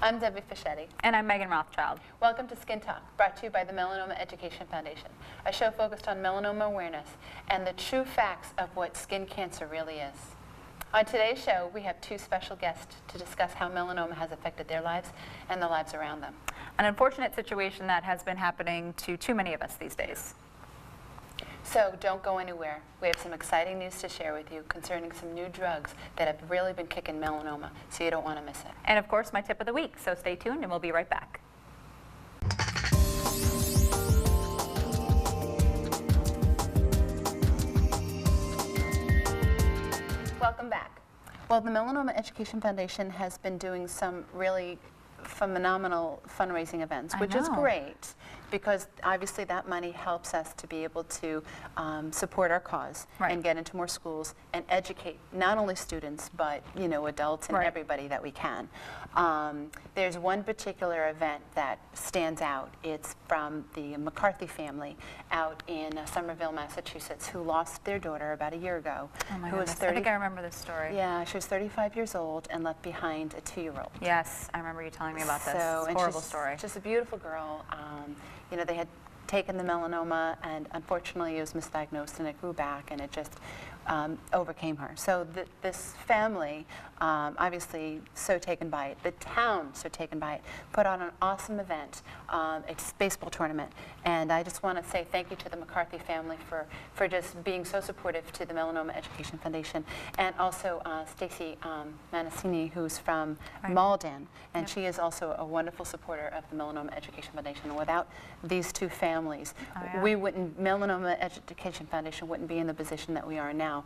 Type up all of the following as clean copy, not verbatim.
I'm Debbie Fischetti. And I'm Megan Rothschild. Welcome to Skin Talk, brought to you by the Melanoma Education Foundation, a show focused on melanoma awareness and the true facts of what skin cancer really is. On today's show, we have two special guests to discuss how melanoma has affected their lives and the lives around them. An unfortunate situation that has been happening to too many of us these days. So don't go anywhere. We have some exciting news to share with you concerning some new drugs that have really been kicking melanoma, so you don't want to miss it. And of course, my tip of the week, so stay tuned and we'll be right back. Welcome back. Well, the Melanoma Education Foundation has been doing some really phenomenal fundraising events, which is great, because obviously that money helps us to be able to support our cause and get into more schools and educate not only students but adults and everybody that we can. There's one particular event that stands out. It's from the McCarthy family out in Somerville, Massachusetts, who lost their daughter about a year ago. Oh my who goodness. was 30, I think I remember this story. Yeah, she was 35 years old and left behind a 2-year-old. Yes, I remember you telling me about this. So, it's a horrible story. Just a beautiful girl. They had taken the melanoma, and unfortunately it was misdiagnosed, and it grew back, and it just overcame her. So this family, obviously so taken by it, the town so taken by it, put on an awesome event, a baseball tournament. And I just want to say thank you to the McCarthy family for just being so supportive to the Melanoma Education Foundation, and also Stacy Tilt, who's from Malden, and she is also a wonderful supporter of the Melanoma Education Foundation. And without these two families, we wouldn't, Melanoma Education Foundation wouldn't be in the position that we are now,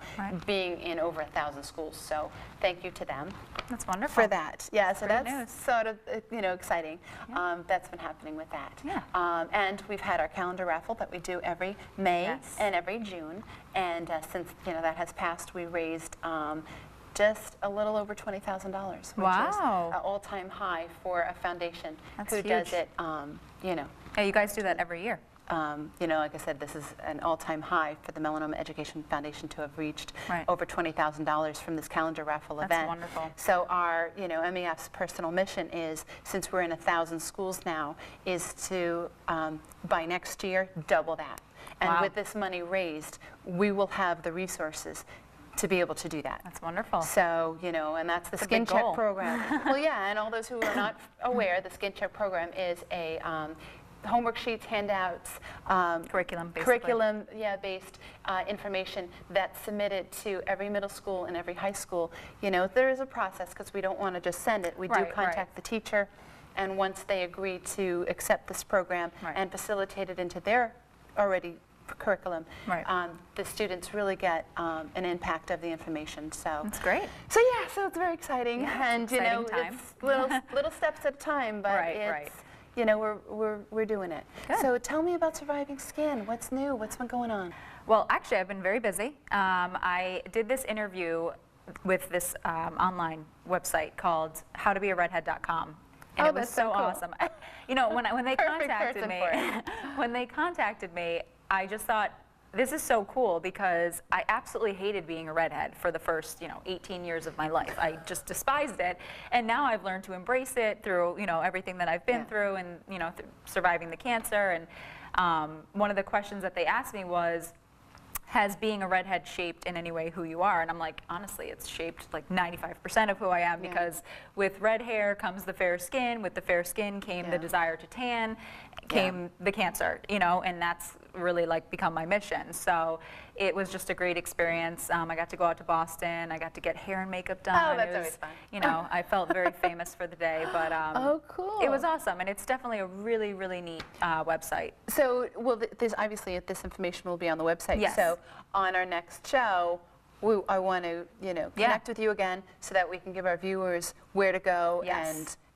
being in over 1,000 schools. So thank you to them. That's wonderful. For that. Yeah, so that's news. sort of, exciting. That's been happening with that. Yeah. And we've had our calendar raffle that we do every May and every June. And since, that has passed, we raised just a little over $20,000, which is an all-time high for a foundation who does it, Yeah, you guys do that every year. Like I said, this is an all-time high for the Melanoma Education Foundation to have reached over $20,000 from this calendar raffle event. That's wonderful. So our, MEF's personal mission is, since we're in 1,000 schools now, is to, by next year, double that. And with this money raised, we will have the resources to be able to do that. That's wonderful. So, and that's the Skin Check program. Well, yeah, and all those who are not aware, the Skin Check program is a homework sheets, handouts, curriculum-based information that's submitted to every middle school and every high school. There is a process, because we don't want to just send it. We do contact the teacher, and once they agree to accept this program and facilitate it into their already curriculum, the students really get an impact of the information. So that's great. So yeah, so it's very exciting, and it's little steps at a time, but it's we're doing it. Good. So tell me about Surviving Skin. What's new? What's been going on? Well, actually, I've been very busy. I did this interview with this online website called howtobearedhead.com. And it was so awesome. When they contacted me, I just thought, this is so cool, because I absolutely hated being a redhead for the first, 18 years of my life. I just despised it, and now I've learned to embrace it through, everything that I've been through, and surviving the cancer. And one of the questions that they asked me was, has being a redhead shaped in any way who you are? And I'm like, honestly, it's shaped like 95% of who I am, because with red hair comes the fair skin. With the fair skin came the desire to tan, came the cancer, and that's really become my mission. So it was just a great experience. I got to go out to Boston. I got to get hair and makeup done. Oh, that's always fun. I felt very famous for the day, but oh, cool. It was awesome, and it's definitely a really, really neat website. So, there's obviously this information will be on the website. Yes. So on our next show, I want to, connect with you again, so that we can give our viewers where to go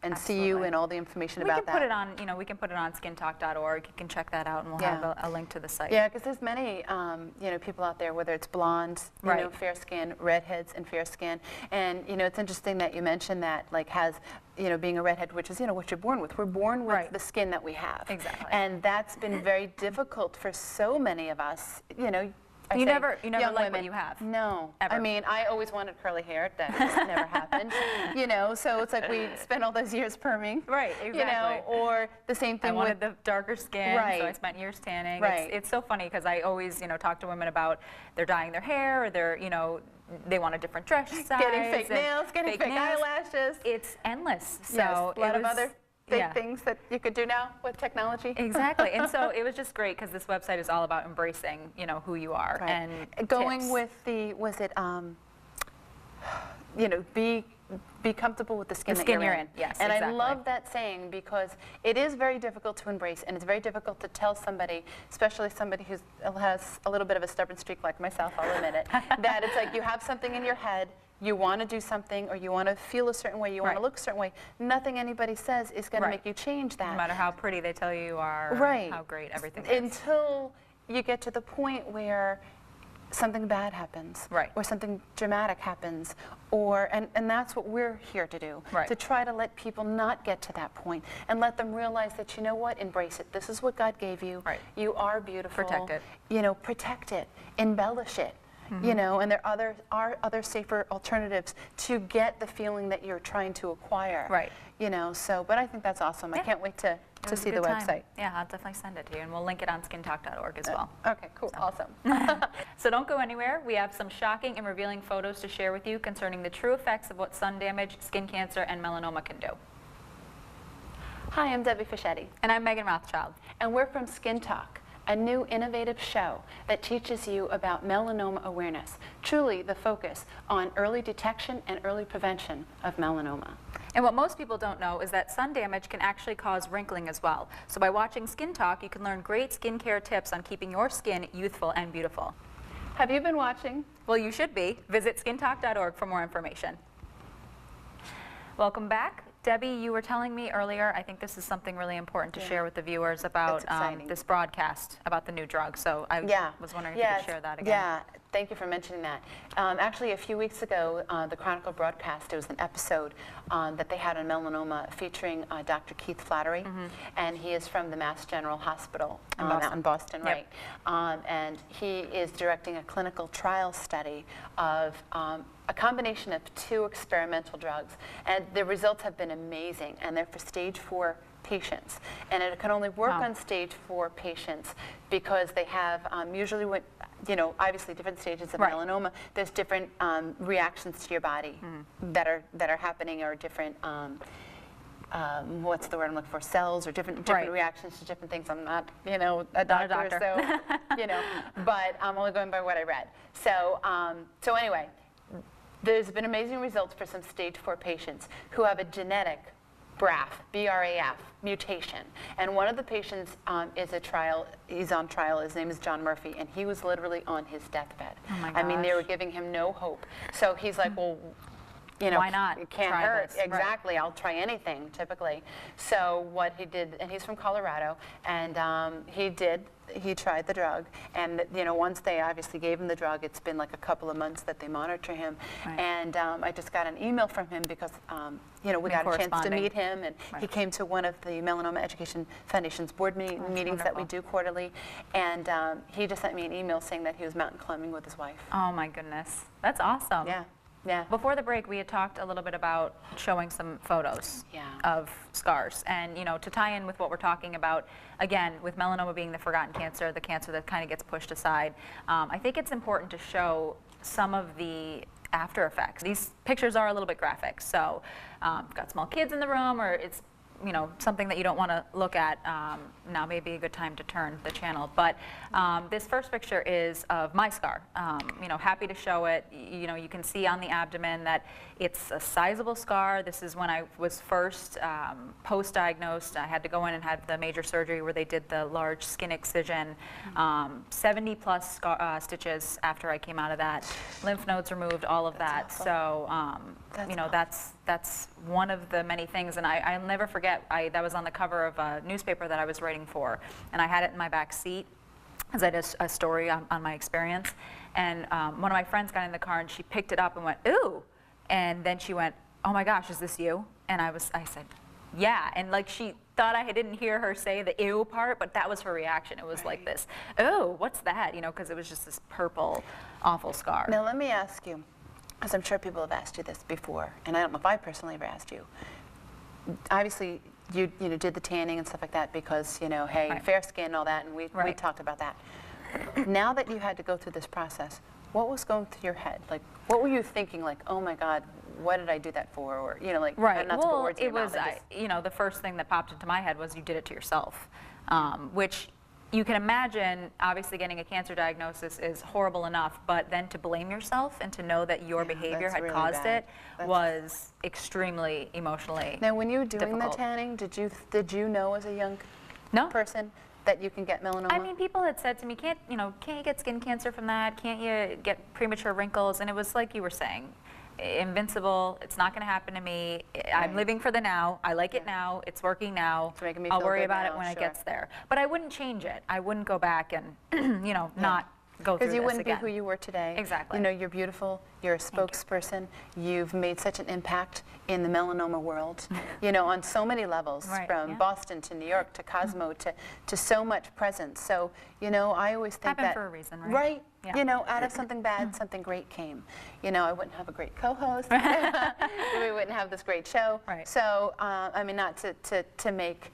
and see you and all the information about that. We can put it on skintalk.org. You can check that out, and we'll have a link to the site. Yeah, because there's many, people out there, whether it's blondes, fair skin, redheads, and fair skin. And, it's interesting that you mentioned that, has, being a redhead, which is, what you're born with. We're born with the skin that we have. Exactly. And that's been very difficult for so many of us, I You say never young like what women, you have. No. Ever. I mean, I always wanted curly hair. That just never happened. You know, so it's like we spent all those years perming. Right, exactly. You know, or the same thing I wanted with the darker skin, Right. so I spent years tanning. Right. It's so funny because I always, talk to women about they're dyeing their hair or they're, they want a different dress size. getting fake and nails, getting fake nails. eyelashes. It's endless. So Yes, a lot of other big yeah. things that you could do now with technology. Exactly, and so it was just great because this website is all about embracing, who you are Right. and going tips. with the, was it, be comfortable with the skin The that skin you're you're in, yes, And I exactly. love that saying because it is very difficult to embrace, and it's very difficult to tell somebody, especially somebody who has a little bit of a stubborn streak like myself, I'll admit it, that it's like you have something in your head, you want to do something, or you want to feel a certain way, you want to Right. look a certain way. Nothing anybody says is going Right. to make you change that. No matter how pretty they tell you are, or Right. how great everything is. Until you get to the point where something bad happens, Right. or something dramatic happens, and that's what we're here to do, Right. to try to let people not get to that point and let them realize that, you know what, embrace it. This is what God gave you. Right. You are beautiful. Protect it. Protect it, embellish it. And there are other safer alternatives to get the feeling that you're trying to acquire. Right. But I think that's awesome. I Yeah. can't wait to It was a see the good time. website. Yeah, I'll definitely send it to you, and we'll link it on skintalk.org as well. Okay, cool, awesome. So don't go anywhere. We have some shocking and revealing photos to share with you concerning the true effects of what sun damage, skin cancer, and melanoma can do. Hi, I'm Debbie Fischetti, And I'm Megan Rothschild. and we're from Skin Talk, a new innovative show that teaches you about melanoma awareness, truly the focus on early detection and early prevention of melanoma. And what most people don't know is that sun damage can actually cause wrinkling as well. So by watching Skin Talk, you can learn great skincare tips on keeping your skin youthful and beautiful. Have you been watching? Well, you should be. Visit skintalk.org for more information. Welcome back. Debbie, you were telling me earlier, I think this is something really important to Yeah. share with the viewers about It's exciting. this broadcast about the new drug. So I was wondering if you could share that again. Yeah, thank you for mentioning that. Actually, a few weeks ago, the Chronicle broadcast, it was an episode that they had on melanoma featuring Dr. Keith Flattery, and he is from the Mass General Hospital out in Boston, Yep. right? And he is directing a clinical trial study of a combination of 2 experimental drugs, and the results have been amazing, and they're for stage 4 patients. And it can only work Wow. on stage 4 patients because they have usually what, obviously different stages of Right. melanoma, there's different reactions to your body that are happening, or different what's the word I'm looking for, cells, or different Right. reactions to different things. I'm not, a doctor, so, but I'm only going by what I read. So, so anyway, there's been amazing results for some stage 4 patients who have a genetic BRAF, B-R-A-F, mutation. And one of the patients he's on trial, his name is John Murphy, and he was literally on his deathbed. Oh my I mean, they were gosh. giving him no hope. So he's like, well, Why not it can't try hurt. this? Right. Exactly, I'll try anything, typically. So what he did, and he's from Colorado, and he tried the drug, and once they obviously gave him the drug, it's been like a couple of months that they monitor him. Right. And I just got an email from him because we got a chance to corresponding. meet him, and he Right. came to one of the Melanoma Education Foundation's board meetings that we wonderful. do quarterly, and he just sent me an email saying that he was mountain climbing with his wife. Oh my goodness. That's awesome. Yeah, yeah. Before the break, we had talked a little bit about showing some photos Yeah. of scars. And, to tie in with what we're talking about, again, with melanoma being the forgotten cancer, the cancer that kind of gets pushed aside, I think it's important to show some of the after effects. These pictures are a little bit graphic. So if you've got small kids in the room, or it's something that you don't want to look at, now may be a good time to turn the channel. But this first picture is of my scar. Happy to show it. You can see on the abdomen that it's a sizable scar. This is when I was first post-diagnosed. I had to go in and have the major surgery where they did the large skin excision. 70 plus stitches after I came out of that. Lymph nodes removed, all of that. awful. So, That's that's one of the many things, and I'll never forget, that was on the cover of a newspaper that I was writing for, and I had it in my back seat as I did a story on my experience, and one of my friends got in the car and she picked it up and went, ooh, and then she went, oh my gosh, is this you? And I said, yeah, and like she thought I didn't hear her say the ew part, but that was her reaction. It was like this, oh, what's that? You know, because it was just this purple, awful scar. Now let me ask you, because I'm sure people have asked you this before, and I don't know if I personally ever asked you. Obviously, you know, did the tanning and stuff like that because, you know, hey, fair skin and all that, and we talked about that. Now that you had to go through this process, what was going through your head? Like, what were you thinking? Like, oh my God, what did I do that for? Or, you know, like, not to put words in your mouth, you know, the first thing that popped into my head was you did it to yourself, which you can imagine, obviously getting a cancer diagnosis is horrible enough, but then to blame yourself and to know that your behavior had really caused bad. it was extremely emotionally Now, when you were doing difficult. the tanning, did you know as a young No. person that you can get melanoma? I mean, people had said to me, can't you get skin cancer from that? Can't you get premature wrinkles? And it was like you were saying, invincible. It's not going to happen to me. I'm living for the now. I like it now. It's working now. It's making me I'll feel worry good about now, it when it sure. gets there. But I wouldn't change it. I wouldn't go back and, you know, not go through Because this you wouldn't again. be who you were today. Exactly. You know, you're beautiful. You're a spokesperson. You've made such an impact in the melanoma world, you know, on so many levels, from Boston to New York to Cosmo to so much presence. So, you know, I always think Happened that. for a reason, right? Right. Yeah. You know, out of something bad, something great came. You know, I wouldn't have a great co-host. We wouldn't have this great show. Right. So, I mean, not to make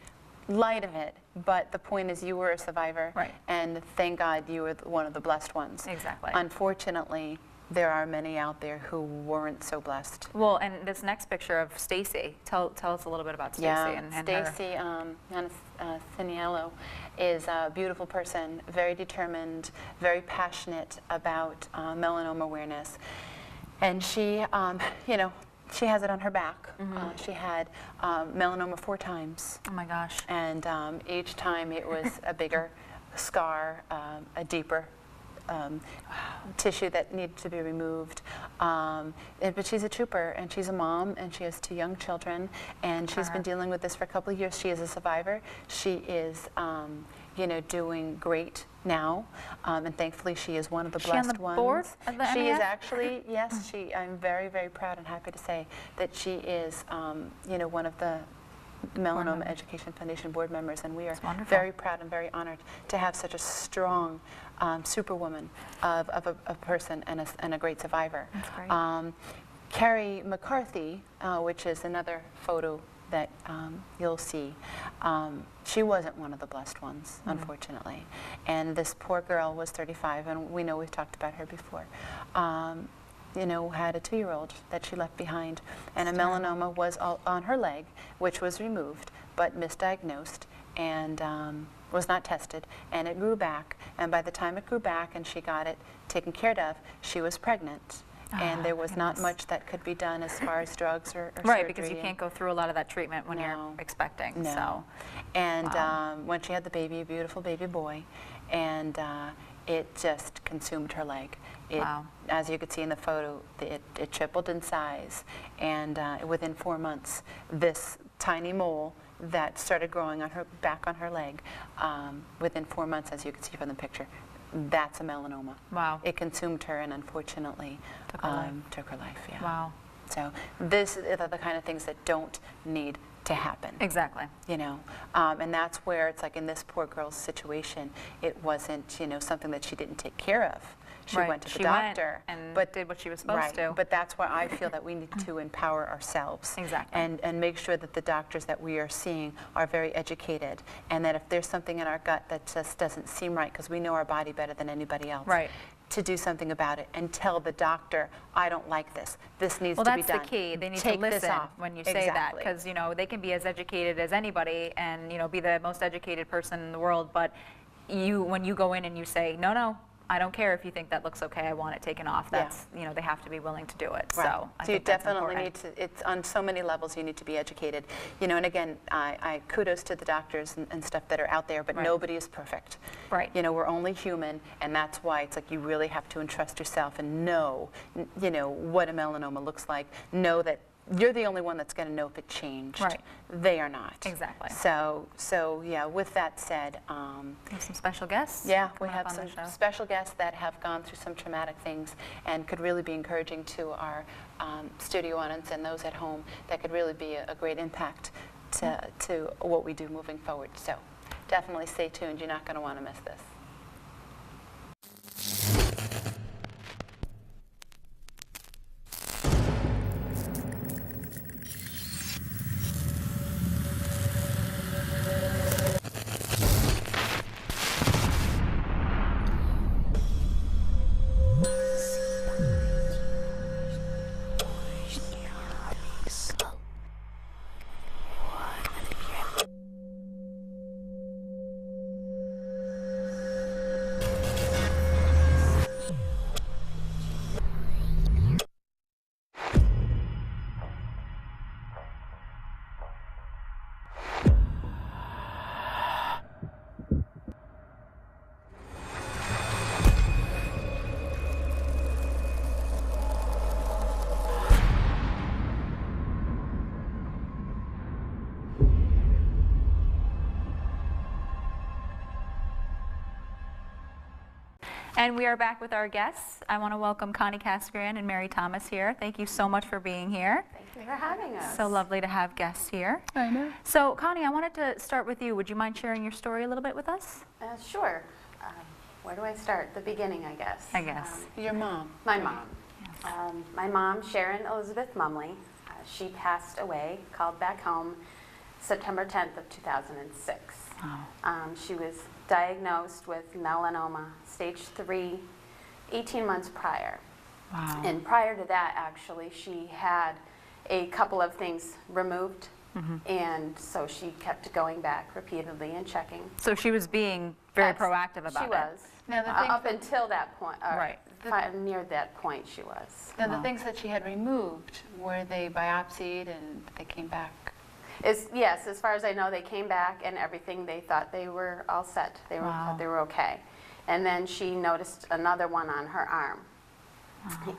light of it, but the point is you were a survivor, and thank God you were one of the blessed ones. Exactly. Unfortunately, there are many out there who weren't so blessed. Well, and this next picture of Stacy, tell us a little bit about Stacy and her. Stacy Ciniello is a beautiful person, very determined, very passionate about melanoma awareness, and she, you know, she has it on her back. She had melanoma 4 times. Oh my gosh. And each time it was a bigger scar, a deeper tissue that needed to be removed. But she's a trooper, and she's a mom, and she has 2 young children, and she's been dealing with this for a couple of years. She is a survivor. She is, you know, doing great now, and thankfully she is one of the blessed ones. Board of the She MEF? is actually, yes, I'm very, very proud and happy to say that she is, you know, one of the Melanoma Education Foundation board members, and we are very proud and very honored to have such a strong superwoman of a person and a great survivor. That's great. Kerry McCarthy, which is another photo that you'll see, she wasn't one of the blessed ones, unfortunately. And this poor girl was 35, and we know we've talked about her before. You know, had a 2-year-old that she left behind, and a melanoma was on her leg, which was removed, but misdiagnosed, and was not tested, and it grew back, and by the time it grew back and she got it taken care of, she was pregnant. And there was not much that could be done as far as drugs or Right, surgery. because you can't go through a lot of that treatment when you're expecting. No. So. And when she had the baby, a beautiful baby boy, and it just consumed her leg. It, as you could see in the photo, it tripled in size, and within 4 months, this tiny mole that started growing on her back on her leg, within 4 months, as you can see from the picture, that's a melanoma. Wow. It consumed her and unfortunately took her life. Yeah. Wow. So this are the kind of things that don't need to happen. Exactly. You know, and that's where it's like in this poor girl's situation, it wasn't, you know, something that she didn't take care of. She went to the doctor, and but did what she was supposed to. But that's where I feel that we need to empower ourselves. Exactly. And make sure that the doctors that we are seeing are very educated, and that if there's something in our gut that just doesn't seem right, because we know our body better than anybody else. Right. To do something about it and tell the doctor, I don't like this. This needs Well, to be that's done. the key. They need Take to this listen off. when you say that, because you know they can be as educated as anybody, and you know be the most educated person in the world. But when you go in and you say, no, I don't care if you think that looks okay. I want it taken off. That's you know they have to be willing to do it. Right. So I So you think that's definitely important. need to. It's on so many levels. You need to be educated. You know, and again, I kudos to the doctors and stuff that are out there, but nobody is perfect. Right. You know, we're only human, and that's why it's like you really have to entrust yourself and know, you know, what a melanoma looks like. Know that you're the only one that's going to know if it changed. Right. They are not. Exactly. So yeah. With that said, We have some special guests. yeah, we coming up have on the some show. special guests that have gone through some traumatic things and could really be encouraging to our studio audience and those at home. That could really be a great impact to what we do moving forward. So definitely stay tuned. You're not going to want to miss this. And we are back with our guests. I want to welcome Connie Cascaran and Mary Thomas here. Thank you so much for being here. Thank you for having us. So lovely to have guests here. I know. So Connie, I wanted to start with you. Would you mind sharing your story a little bit with us? Sure. Where do I start? The beginning, I guess. I guess. Your mom. My mom. My mom, Sharon Elizabeth Mumley, she passed away, called back home, September 10th of 2006. Oh. She was diagnosed with melanoma, stage 3, 18 months prior. Wow. And prior to that, actually, she had a couple of things removed, and so she kept going back repeatedly and checking. So she was being very That's- proactive about She it. was. Now, the things Up that- until that point, Right. Near that point, she was. Now, the Wow. things that she had removed, were they biopsied and they came back? Yes, as far as I know, they came back and everything, they thought they were all set. They were, Wow. thought they were okay. And then she noticed another one on her arm.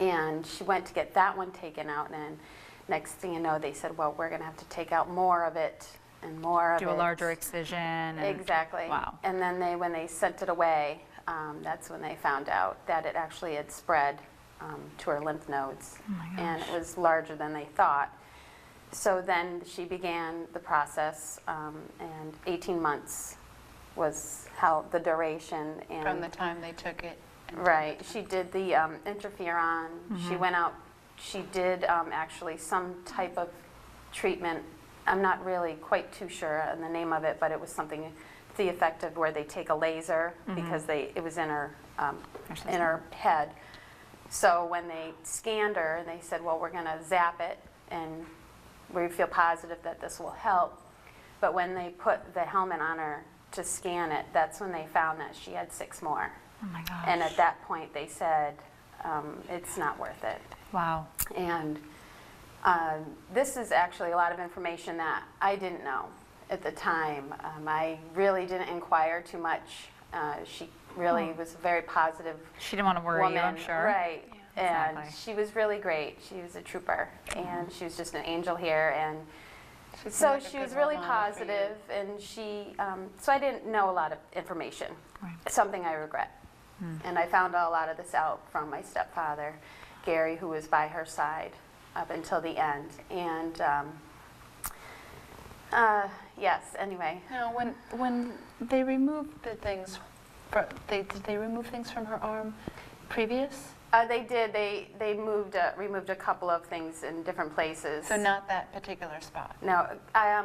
And she went to get that one taken out, and next thing you know, they said, well, we're going to have to take out more of it and more of it. Do a larger excision. And, Exactly. Wow. And then when they sent it away, that's when they found out that it actually had spread to her lymph nodes. Oh my And gosh. it was larger than they thought. So then she began the process, and 18 months was how the duration. And From the time they took it? and- right, she did the interferon. She went out. She did actually some type of treatment. I'm not really quite too sure on the name of it, but it was something to the effect of where they take a laser because it was in her head. So when they scanned her, and they said, well, we're going to zap it, and we feel positive that this will help. But when they put the helmet on her to scan it, that's when they found that she had 6 more. Oh my gosh. And at that point, they said, it's not worth it. Wow. And this is actually a lot of information that I didn't know at the time. I really didn't inquire too much. She really was a very positive She didn't want to worry woman. you, I'm sure. Right. And exactly. she was really great. She was a trooper, and she was just an angel here. And She seemed so like a she good was really role model for you. positive, and she, so I didn't know a lot of information. Right. Something I regret. And I found a lot of this out from my stepfather, Gary, who was by her side up until the end. And yes, anyway. Now, when they removed the things, did they remove things from her arm previous? They did. They removed a couple of things in different places. So not that particular spot? No, I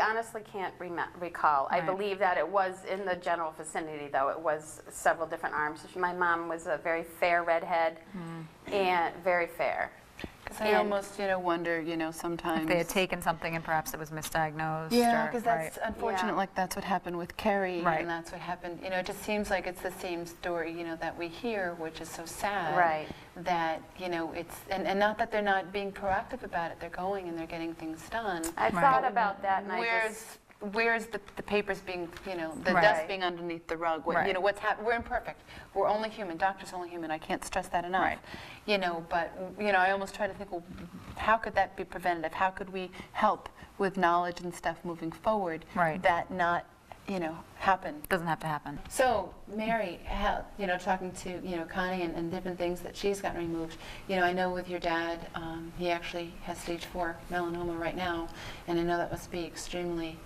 honestly can't recall. I Right. believe that it was in the general vicinity, though. It was several different arms. My mom was a very fair redhead, and very fair. Because I And- almost, wonder, sometimes. If they had taken something and perhaps it was misdiagnosed. Yeah, or- because that's right. unfortunate. Yeah. Like that's what happened with Kerry, Right. and that's what happened. It just seems like it's the same story, that we hear, which is so sad. Right. That it's and not that they're not being proactive about it. They're going and they're getting things done. I thought about that, and Where's the papers being, the Right. dust being underneath the rug? What, Right. what's happening? We're imperfect. We're only human. Doctors only human. I can't stress that enough. Right. But I almost try to think, well, how could that be preventative? How could we help with knowledge and stuff moving forward? Right. That not happen. Doesn't have to happen. So Mary, talking to, Connie and different things that she's gotten removed, I know with your dad, he actually has stage 4 melanoma right now, and I know that must be extremely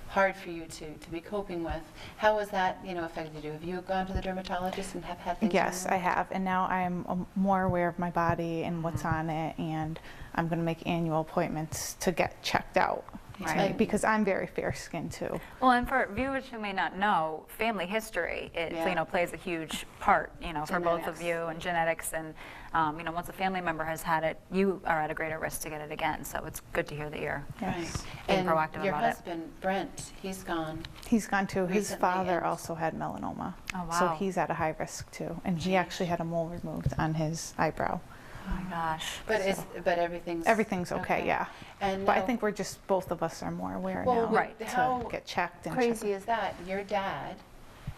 hard for you to be coping with. How has that, affected you? Have you gone to the dermatologist and have had things Yes, I removed? have, and now I'm more aware of my body and what's on it, and I'm going to make annual appointments to get checked out. Right. Because I'm very fair-skinned too. Well, and for viewers who may not know, family history, plays a huge part, for both of Genetics. you, and genetics, and, once a family member has had it, you are at a greater risk to get it again, so it's good to hear that you're Right. being And proactive your about it. husband, Brent, he's gone. He's gone too. His Recently, father and- also had melanoma. Oh, So wow. he's at a high risk too. And he actually had a mole removed on his eyebrow. Oh my gosh. But everything's... Everything's okay, yeah. And But I now- think we're just, both of us are more aware Well, now Right. how to get checked and crazy is that? Your dad,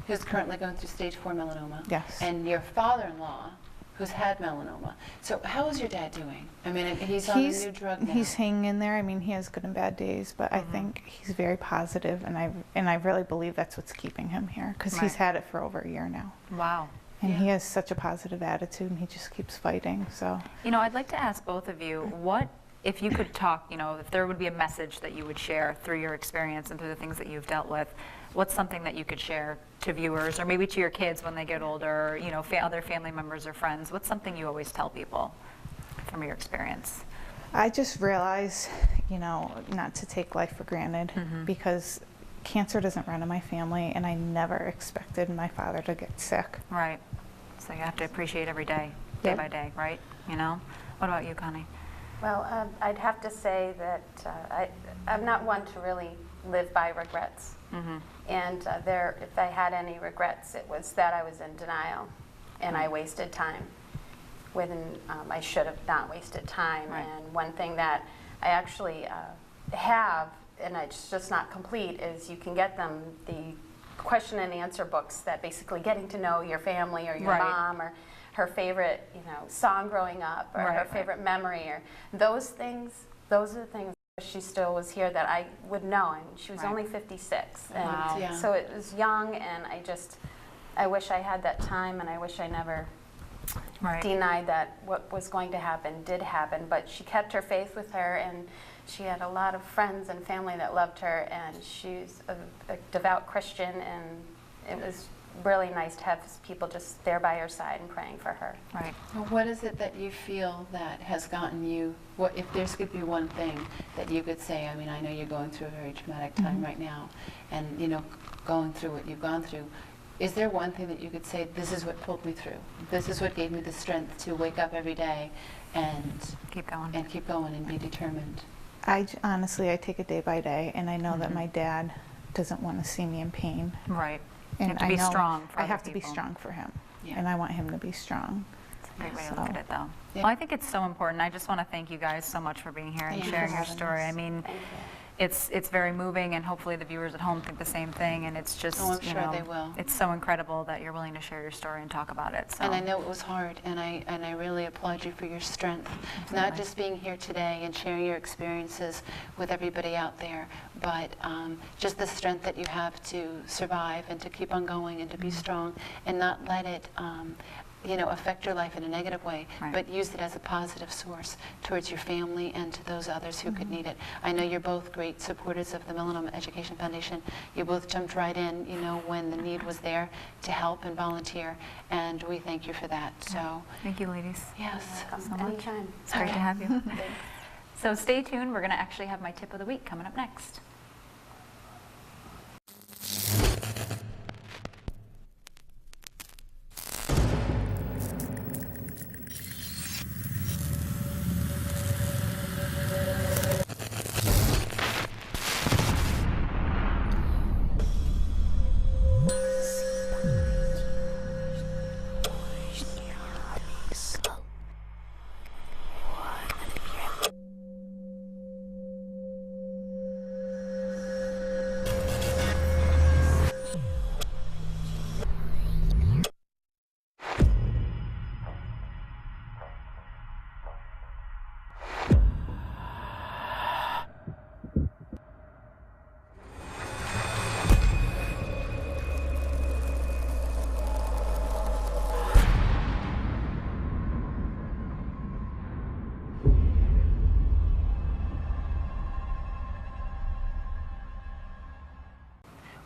who's currently going through stage 4 melanoma. Yes. And your father-in-law, who's had melanoma. So how is your dad doing? I mean, he's on a new drug now. He's hanging in there. I mean, he has good and bad days, but I think he's very positive, and I really believe that's what's keeping him here, because he's Right. had it for over a year now. Wow. And Yeah. he has such a positive attitude, and he just keeps fighting. So I'd like to ask both of you, if you could talk, if there would be a message that you would share through your experience and through the things that you've dealt with, what's something that you could share to viewers, or maybe to your kids when they get older, other family members or friends? What's something you always tell people from your experience? I just realized, not to take life for granted, because cancer doesn't run in my family, and I never expected my father to get sick. Right. So you have to appreciate every day, day Yep. by day, right? What about you, Connie? Well, I'd have to say that I'm not one to really live by regrets. And if I had any regrets, it was that I was in denial and I wasted time when I should have not wasted time. Right. And one thing that I actually have, and it's just not complete, is you can get them the question and answer books that basically getting to know your family or your Right. mom, or her favorite, song growing up, or Right, her right. favorite memory, or those things. Those are the things. She still was here that I would know, and she was Right. only 56, and Wow. Yeah. so it was young, and I wish I had that time, and I wish I never Right. denied that what was going to happen did happen. But she kept her faith with her, and she had a lot of friends and family that loved her, and she's a devout Christian, and it was really nice to have people just there by her side and praying for her. Right. Well, what is it that you feel that has gotten you, if there's could be one thing that you could say, I mean, I know you're going through a very traumatic time right now, and, going through what you've gone through, is there one thing that you could say, this is what pulled me through? This is what gave me the strength to wake up every day and Keep going. keep going and be determined? Honestly, I take it day by day, and I know that my dad doesn't want to see me in pain. Right. And you have to I be know strong for I other have to be people. strong for him, Yeah. and I want him to be strong. It's a great way to So- look at it, though. Yeah. Well, I think it's so important. I just want to thank you guys so much for being here and Thank you sharing for your having story. us. I mean, Thank you. it's very moving, and hopefully the viewers at home think the same thing. And it's just, Oh, I'm sure they will. It's so incredible that you're willing to share your story and talk about it. So. And I know it was hard, and I really applaud you for your strength, not just being here today and sharing your experiences with everybody out there, but just the strength that you have to survive and to keep on going and to be strong and not let it affect your life in a negative way, Right. but use it as a positive source towards your family and to those others who could need it. I know you're both great supporters of the Melanoma Education Foundation. You both jumped right in, when the need was there to help and volunteer, and we thank you for that. So, Thank you, ladies. yes. so much. Anytime. It's great to have you. So stay tuned. We're going to actually have my tip of the week coming up next.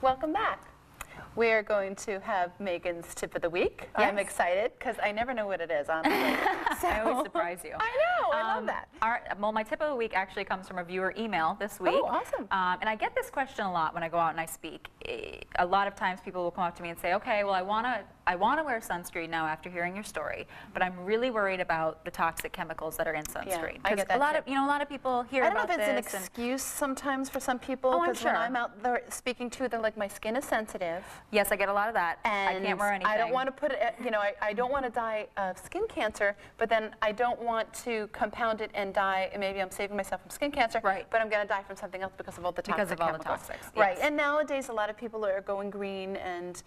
Welcome back. We're going to have Megan's tip of the week. I'm Yes. excited because I never know what it is, honestly. I always surprise you. I know, I love that. Well, my tip of the week actually comes from a viewer email this week. Oh, awesome. And I get this question a lot when I go out and I speak. A lot of times people will come up to me and say, okay, well, I want to wear sunscreen now after hearing your story, but I'm really worried about the toxic chemicals that are in sunscreen. I get that a lot too. of, a lot of people hear I don't know about if it's an this and- excuse sometimes for some people, Oh, I'm because when sure. I'm out there speaking to, they're like, my skin is sensitive. Yes, I get a lot of that. And I can't wear anything. I don't want to put it, I don't want to die of skin cancer, but then I don't want to compound it and die, and maybe I'm saving myself from skin cancer, Right. but I'm going to die from something else because of all the toxic Because of all the chemicals. toxics, Right, yes. and nowadays a lot of people are going green and,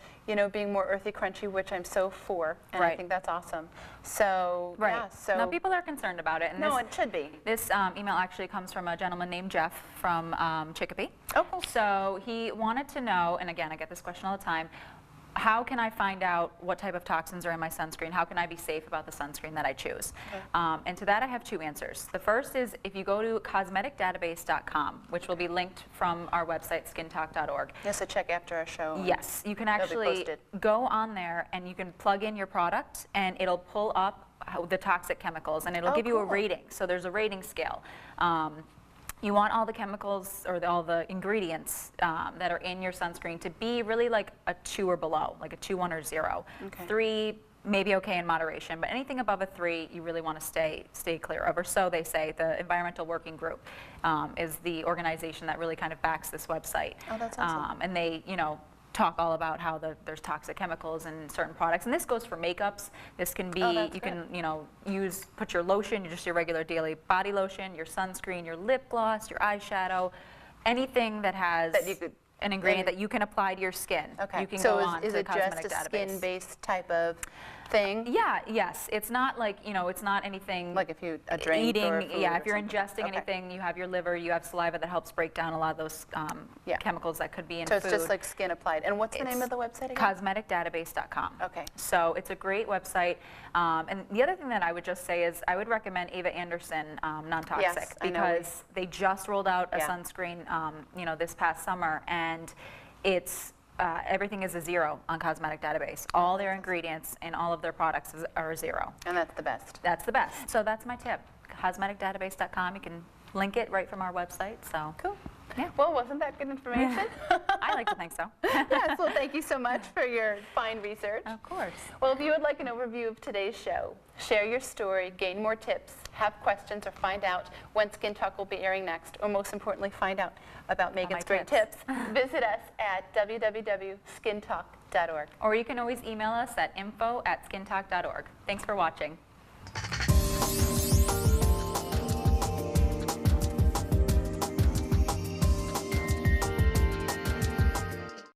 being more earthy, crunchy, which I'm so for, and I Right. think that's awesome. So, Right. yeah, so. No, people are concerned about it. And No, this, it should be. This email actually comes from a gentleman named Jeff from Chicopee. Oh, cool. So he wanted to know, and again, I get this question all the time, how can I find out what type of toxins are in my sunscreen? How can I be safe about the sunscreen that I choose? Okay. And to that I have two answers. The first is if you go to cosmeticdatabase.com, which will be linked from our website, skintalk.org. Yes, so check after our show. and Yes, you can it'll be actually posted. go on there and you can plug in your product and it'll pull up the toxic chemicals and it'll Oh, give you a cool. rating. So there's a rating scale. You want all the chemicals or all the ingredients that are in your sunscreen to be really like a 2 or below, like a 2, 1, or 0. Okay. 3, maybe okay in moderation, but anything above a 3, you really want to stay clear of. Or so they say. The Environmental Working Group is the organization that really kind of backs this website. Oh, that's awesome. And they, talk all about how there's toxic chemicals in certain products, and this goes for makeups. This can be, that's you can, put your lotion, just your regular daily body lotion, your sunscreen, your lip gloss, your eyeshadow, anything that has That you could- an ingredient that you can apply to your skin. Okay. You can so go on is to it the just cosmetic a database. skin-based type of thing? Yeah, yes. It's not like, it's not anything Like if you a drink eating, or a food yeah, or if you're something. ingesting Okay. anything, you have your liver, you have saliva that helps break down a lot of those Yeah. chemicals that could be in So food. it's just like skin applied. And what's the name It's of the website again? cosmeticdatabase.com. Okay. So it's a great website. And the other thing that I would just say is I would recommend Ava Anderson Non-Toxic Yes, I know. because they just rolled out a Yeah. sunscreen, this past summer, and it's everything is a 0 on Cosmetic Database. All their ingredients in all of their products are a 0. And that's the best. That's the best. So that's my tip. Cosmeticdatabase.com. You can link it right from our website. So Cool. Yeah. Well, wasn't that good information? I like to think so. Yes, well, thank you so much for your fine research. Of course. Well, if you would like an overview of today's show, share your story, gain more tips, have questions, or find out when Skin Talk will be airing next, or most importantly, find out about Megan's great tips, visit us at www.skintalk.org. Or you can always email us at info@skintalk.org. Thanks for watching.